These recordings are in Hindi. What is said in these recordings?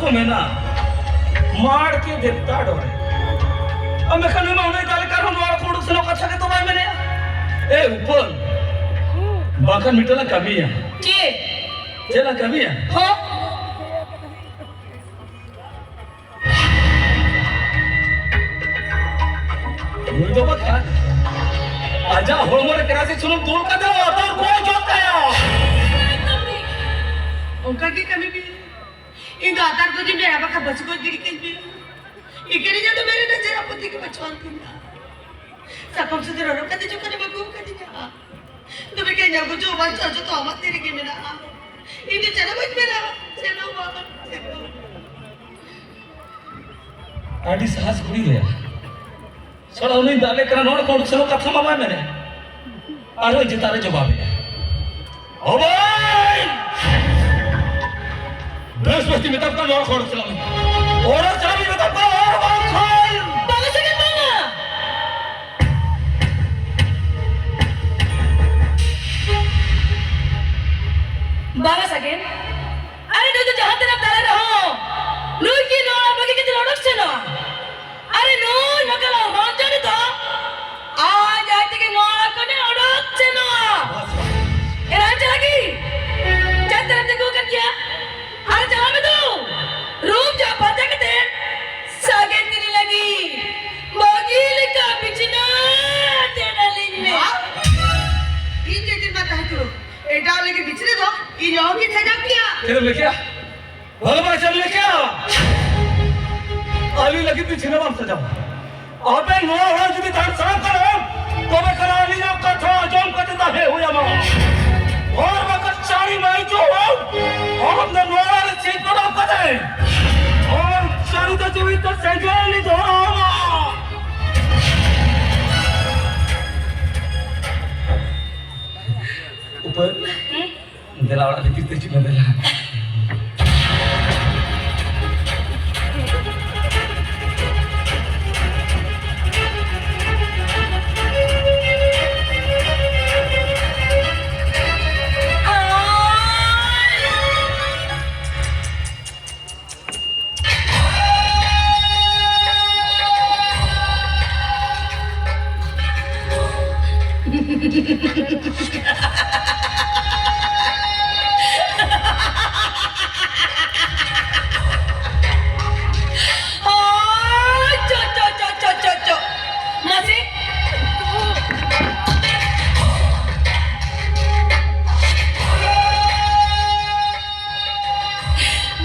में ना मार के देता डोरे अब मैं कल में उन्हें डाल कर हम और कोड सुनो कथा के तो भाई मैंने ए ऊपर बाकन मिटला कमी है के चला कमी है हो मुझे तो बता आजा होमर करा से सुनो दूर का दो और कोई जोता है उनका की कमी भी इन दातार को जी मेरा बका बच को गिर के भी इकड़ी जो तो मेरे नजर आपत्ति के बचवान किया सकम से जरूर कदे जो करे बकू कदे जा तो मैं कह जाऊं जो बात जो तो मत तेरे के मेरा इधर चलो मत मेरा चलो बाबा चलो आडी साहस गुड़ी गया सड़ा उन्हें डाले करा नोड कोड सुनो कथा मामा मैंने आरो जितारे जवाब है ओ भाई बृहस्पति में तब का नोड कोड सुनो और चाबी में तब का और बात खोल बाबा से क्या मांगा बाबा सगेन अरे नो तो जहां तरफ डाले रहो नो की नो बगे के दिल ओडक चलो अरे नो नकला राजा ने तो आज आते के मोड़ा को ने ओडक चलो ए राजा लगी क्या तरफ देखो कर क्या अरे चला मैं तो रूम जा पाता के ते सागे तेरी लगी मोगिल का बिचना तेरा लिंग में इन जे दिन मत है तू एटा लेके बिचने दो इन लोगों की सजा किया तेरे में क्या भला बड़ा चल ले क्या आली लगी थी छिने बाम सजा आपे नो हो जुदी तार साफ करो तो मैं करा ली ना कथा जोम कर देता है हुआ मां और वक्त चारी माई जो हो हम न नोरा रे चेक करो पता है और चारू तो जीवित तो सजाली दो ऊपर दिलावड़ा की किस्ते चिपक दिला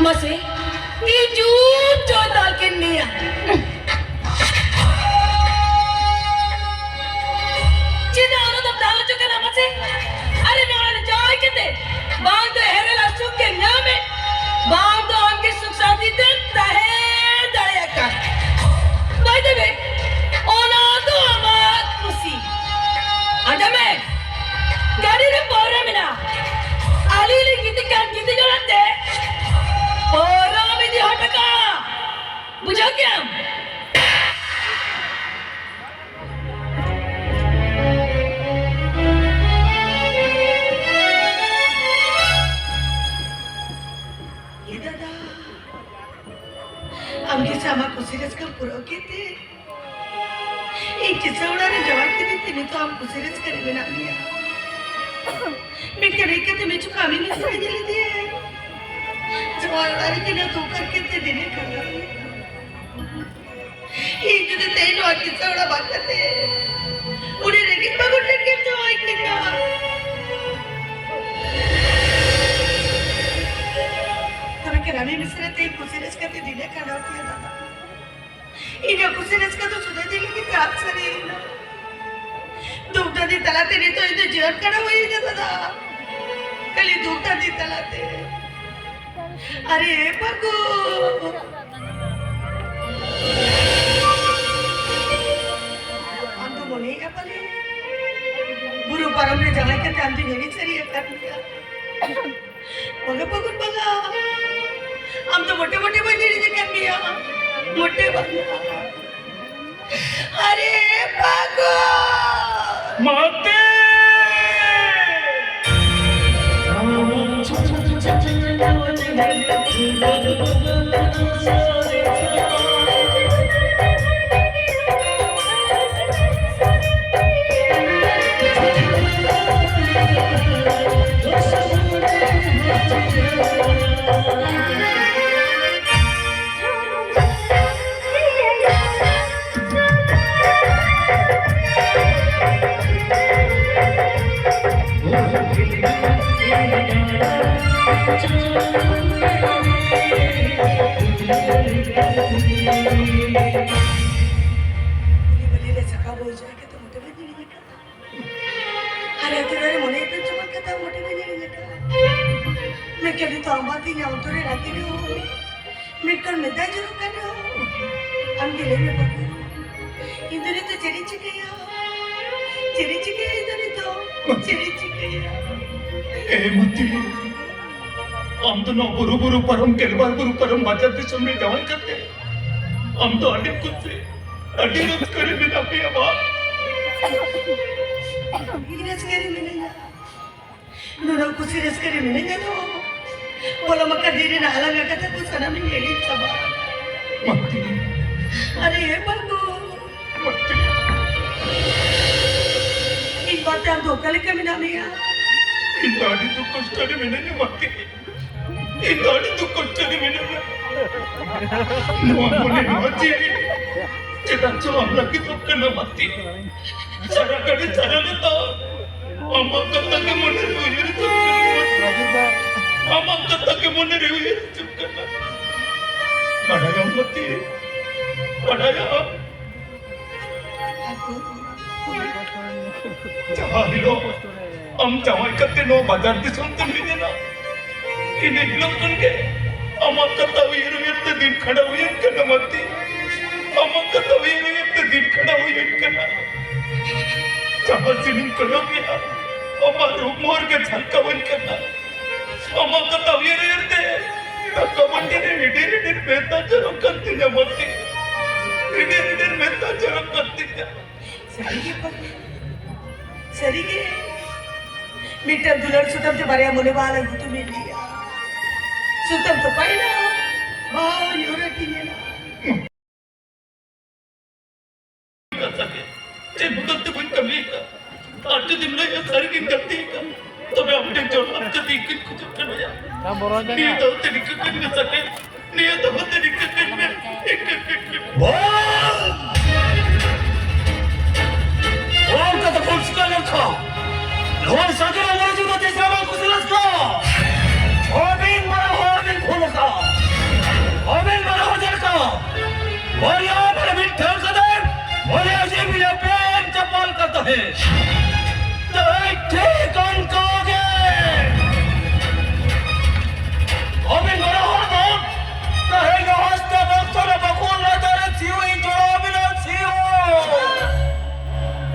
मसे ये जूत जो डाल के निया चिना और तब डाल चुके ना मसे अरे नौने जाए किते बांध दे हेरे लाशों के नामे बांध दो उनके सुख शांति दिन ताहे दया का बाय द वे ओना तो आवाज खुशी आजा मैं गाड़ी रे पोरा मिला आली ली गीत का गीत जो रहते पोरा में दी हटका बुझा क्या आमगे सामा कुसिरस का पुरो केते एक चिसवड़ा ने जवाब के देते तो हम कुसिरस करे बिना लिया मैं करे के ते मैं चुकामी में से दे दिए जवान वाले के ना तो करके ते देने कर एक जो ते नो चिसवड़ा बात करते उन्हें रेगिन बगुट के तो आई के ना तब के रामी मिश्रा ते कुसिरस का ते दिने करना किया दादा इन्हें कुसिरस का तो सुधा दिली की रात सरे दूधा दी तलाते नहीं तो इन्हें जीवन करा हुई है दादा कली दूधा दी तलाते अरे पगो अंतो बोले क्या पले बुरु परम ने जगह के टाइम तो नहीं सरी है कर दिया बगा पगुन बगा हम तो मोटे मोटे बजे नहीं कर कुठे बघा अरे बागो माते मैं कभी तो आबादी ने उतरे रखी नहीं हूँ मैं कल मिलता जरूर कर रहा हूँ हम गिले में पकड़े इधर ही तो चली चुके हैं इधर ही तो चली चुके हैं ए मती हम तो ना बुरु परम केलवार बुरु परम बाजार के सामने जवान करते हम तो अड़ी कुछ से अड़ी कुछ करे बिना भी अब रस करे मिलेगा नूरा कुछ रस करे मिलेगा तो बोला मक्का धीरे ना हलांगा कहते कुछ ना मैं ये नहीं सब मती अरे ये बंदो मती इन बातें हम धोखा लेके मिला मिया इन दाढ़ी तो कष्ट करे मैंने नहीं मती इन दाढ़ी तो कष्ट करे मैंने नुआ मुने मती चिता चो हम लगी तो करना मती सारा कड़ी सारा लेता हम कत्ता के मुने हुए तो हम कत्ता के मुने हुए चुप करना कड़ाया मती कड़ाया चाहिलो हम चावाई करते नो बाजार की सुनते मिले ना इन्हें लोग के हम कत्ता हुए तो दिन खड़ा हुए करना मती हम कत्ता हुए तो दिन खड़ा हुए करना चाहा सिनिंग करो गया हमारे उम्र के झलका बन करना हम कत्ता हुए थे तक मंडी ने रिडे बेहता जरूर करती है मती रिडे बेहता जरूर करती है सरी के मीटर दुलर सुतम ते बऱ्या मुले बाला गुतु मिलिया सुतम तो पाहिला भाव युरटी नेला ते भगत पण कमी का आठ दिन में ये सारी की गलती का तो मैं अपने जो आपसे दिक्कत कुछ करना या नहीं तो ते दिक्कत कर नहीं सके नहीं तो होते दिक्कत कर में एक बोल का तो कुछ का रखा लोग सागर वाले जो तो सारा कुछ रखा होबिन फूल का होबिन बड़ा हो जाएगा और यहाँ पर मिठा कदम बोले अजय भी प्यार चपाल करता है तो एक ठीक अंक आगे होबिन बड़ा हो तो कहेगा हस्ता बक्सर बकुल ना तेरे सीओ ही जोड़ा बिना सीओ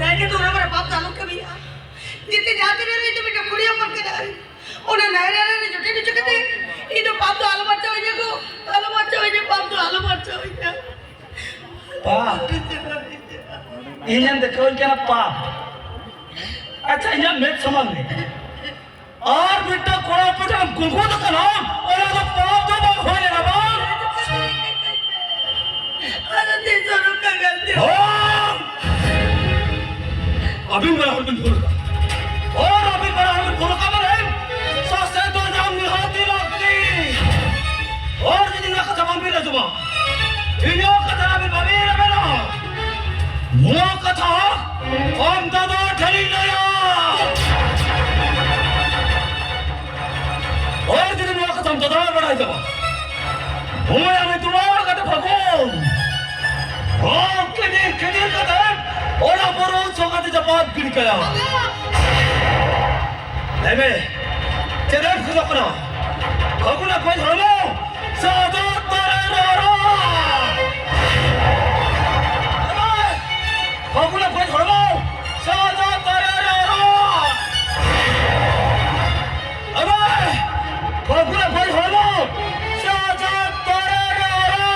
बैठे तो बड़ा पाप चालू कभी जितने जाते रहे तो बेटा कुड़िया पर के रहे उन्हें नहरे ने जुटे नहीं चुके थे ये तो पाप तो आलू मरचा हो जाएगा आलू मरचा हो जाए पाप तो आलू मरचा हो जाए पाप इन्हें देखो क्या पाप अच्छा ये मेरे समझ में और बेटा कोड़ा पे हम कुंकू तो कलाम और ये पाप तो बात हो जाएगा बाप अरे तीसरा रुका गलती हो अभी मेरा हरबन फूल का और अभी मेरा हरबन फूल का बने सासे तो जाम निहाती लगती और जिन का जवाब भी लजुमा इन्हों का जवाब भी बनी रहा मुँह कथा हम दादा ठरी गया और जिन मुँह कथा हम दादा बढ़ाई जमा मुँह हमें तुम्हारा कथा भगवान हाँ किन्हीं कथा और आप रोज सोगत जवाब गिर गया नहीं चले खुदा करो भगुना कोई धर्मो साधु तारे रो भगुना कोई धर्मो साधु तारे रो अबे भगुना कोई धर्मो साधु तारे रो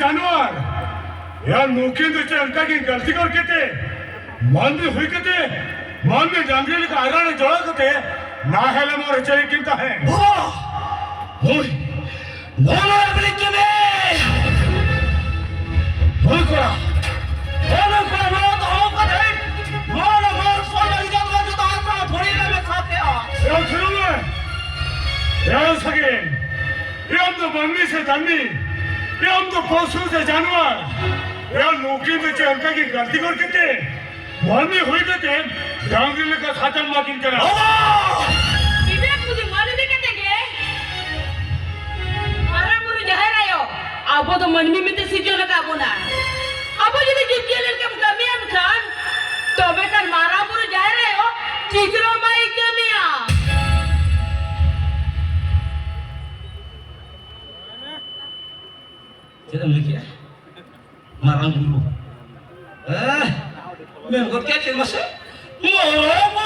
जानवर यार मुकिंद अंका की गलती करके थे मन में हुई के थे मन में जंगली का आरा ने जोड़ा के थे ना हेले मोर चली किंता है होय बोलो अपनी के में बोल करा बोलो करा नो तो हो का थे बोलो मोर सोना इज्जत का जो आत्मा थोड़ी ना में खाते आ यार सुनो मैं यार सके ये हम तो बनने से जाननी ये हम तो पशु से जानवर यार नौकरी में अंका की गलती करके थे मन में हुई के थे जंगली का खाता माकिंग करा विवेक मुझे मन भी कहते के मारा मुरु जहर आयो अब तो मन में ते सीजो ना काबू ना अब यदि जितिया लड़के कमी हम खान तो बेटा मारा मुरु जहर आयो चीजरो माई कमिया Kita memiliki marang dulu. Memang kau kecil masih? Marang